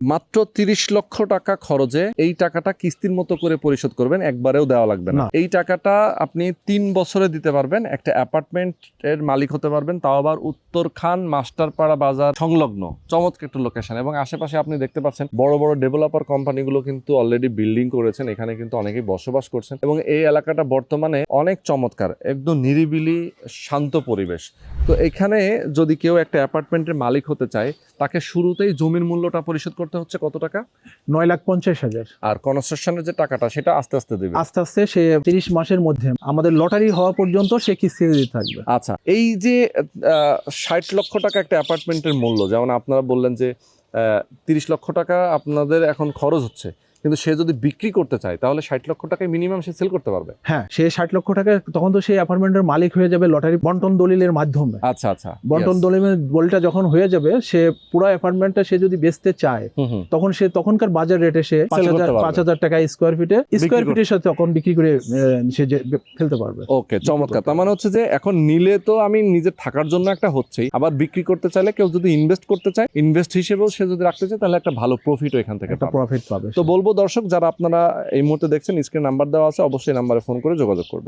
মাত্র 30 লক্ষ টাকা খরচে এই টাকাটা কিস্তির মতো করে পরিশোধ করবেন, একবারেও দেওয়া লাগবে না। এই টাকাটা আপনি 3 বছরে দিতে পারবেন, একটা অ্যাপার্টমেন্টের মালিক হতে পারবেন, তাও আবার উত্তরখান মাস্টারপাড়া বাজার সংলগ্ন চমৎকার একটা লোকেশন। এবং আশেপাশে আপনি দেখতে পাচ্ছেন বড় বড় ডেভেলপার কোম্পানিগুলো কিন্তু অলরেডি বিল্ডিং করেছেন, এখানে কিন্তু অনেকেই বসবাস করছেন এবং এই এলাকাটা বর্তমানে অনেক চমৎকার, একদম নিরিবিলি শান্ত পরিবেশ। তো এখানে যদি কেউ একটা অ্যাপার্টমেন্টের মালিক হতে চায়, তাকে শুরুতেই জমির মূল্যটা পরিশোধ করতে হচ্ছে কত টাকা? 9,50,000। আর কনস্ট্রাকশনের যে টাকাটা সেটা আস্তে আস্তে দেবে। আস্তে আস্তে সে 30 মাসের মধ্যে আমাদের লটারি হওয়া পর্যন্ত সে কিস্তি দিতে থাকবে। আচ্ছা, এই যে 60 লক্ষ টাকা একটা অ্যাপার্টমেন্টের মূল্য, যেমন আপনারা বললেন যে 30 লক্ষ টাকা আপনাদের এখন খরচ হচ্ছে, কিন্তু সে যদি বিক্রি করতে চায় তাহলে 60 লক্ষ টাকায় মিনিমাম সে সেল করতে পারবে। হ্যাঁ, সে 60 লক্ষ টাকা তখন তো সেই অ্যাপার্টমেন্টের মালিক হয়ে যাবে লটারি বন্টন দলিলের মাধ্যমে। আচ্ছা আচ্ছা, বন্টন দলিলটা যখন হয়ে যাবে, সে পুরো অ্যাপার্টমেন্টটা সে যদি বেচতে চায়, তখন সে তখনকার বাজার রেটে সে 5,000 টাকা স্কোয়ার ফিটের সাথে তখন বিক্রি করে সে ফেলতে পারবে। ওকে, চমৎকার। তার মানে হচ্ছে যে এখন নিলে তো আমি নিজের থাকার জন্য একটা হচ্ছেই, আবার বিক্রি করতে চাইলে কেউ যদি ইনভেস্ট করতে চায়, ইনভেস্ট হিসেবেও সে যদি রাখতে চায়, তাহলে একটা ভালো প্রফিটও এখান থেকে একটা প্রফিট পাবে। তো বলবো দর্শক, যারা আপনারা এই মুহূর্তে দেখছেন, স্ক্রিন নাম্বার দেওয়া আছে, অবশ্যই নাম্বারে ফোন করে যোগাযোগ করবেন।